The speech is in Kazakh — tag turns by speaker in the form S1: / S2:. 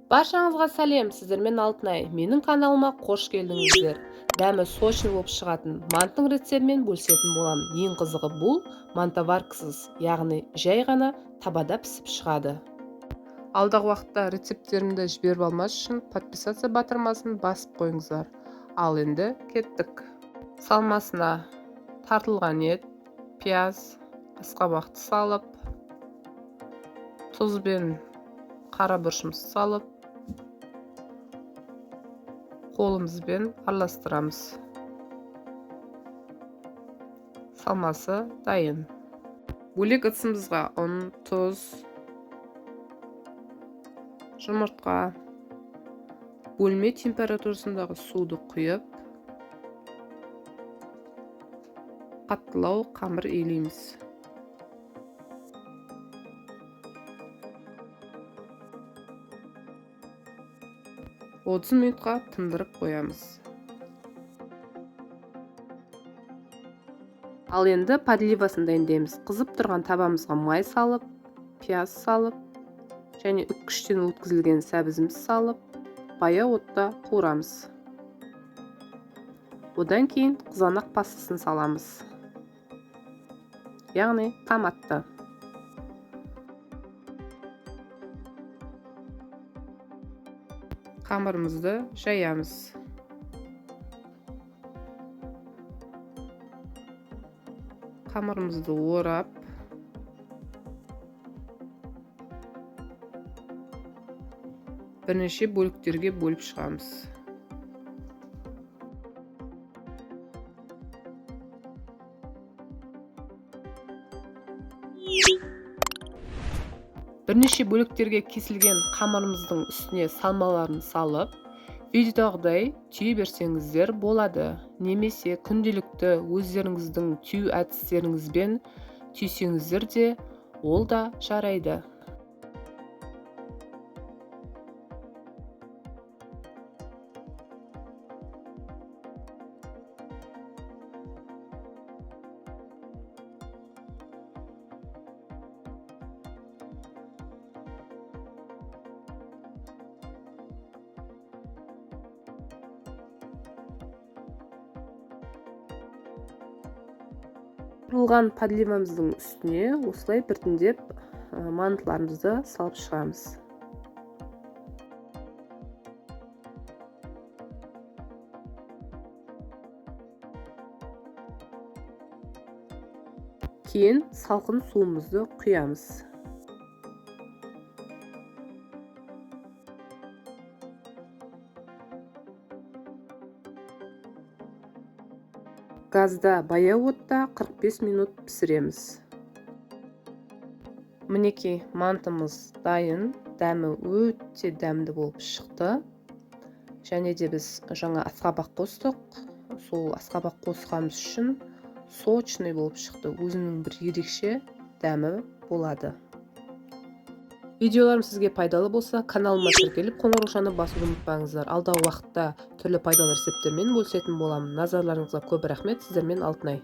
S1: Баршаңызға сәлем, сіздермен Алтынай. Менің каналыма қош келдіңіздер. Дәмі сочный болып шығатын манттың рецептімен бөлісетін боламын. Ең қызығы бұл мантоваркасыз, яғни жай ғана табада пісіп шығады. Алдағы уақытта рецепттерімді жіберіп алмас үшін подписация батырмасын басып қойыңыздар. Ал енді кеттік. Салмасына тартылған ет, пияз, асқабақты салып, тұз бен қара бұршымызды салып, қолымызбен араластырамыз. Салмасы дайын. Бөлек ыдысымызға ұн, тұз, жұмыртқа, бөлме температурасындағы суды құйып, қаттылау қамыр илейміз. Отыз минутқа тындырып қоямыз. Ал енді подливасын дайындаймыз. Қызып тұрған табамызға май салып, пияз салып, және үккіштен өткізілген сәбізіміз салып, баяу отта қуырамыз. Одан кейін қызанақ пастасын саламыз. Яғни томатты. Қамырымызды жаямыз. Қамырымызды орап, бірнеше бөліктерге бөліп шығамыз. Бірнеше бөліктерге кесілген қамырымыздың үстіне салмаларын салып, видеодағыдай түйе берсеңіздер болады. Немесе күнделікті өздеріңіздің түйу әдістеріңізбен түйсеңіздер де ол да жарайды. Құрылған подливамыздың үстіне осылай біртіндеп мантыларымызды салып шығамыз. Кейін салқын суымызды құямыз. Газда баяу отта 45 минут пісіреміз. Мінекей мантымыз дайын, дәмі өте дәмді болып шықты. Және де біз жаңа асқабақ қостық. Сол асқабақ қосқанымыз үшін сочный болып шықты. Өзінің бір ерекше дәмі болады. Видеоларым сізге пайдалы болса, каналыма тіркеліп қоңыраушаны басуды ұмытпаңыздар. Алдағы уақытта түрлі пайдалы рецепттермен бөлісетін боламын. Назарларыңызға көп рахмет. Сіздермен Алтынай.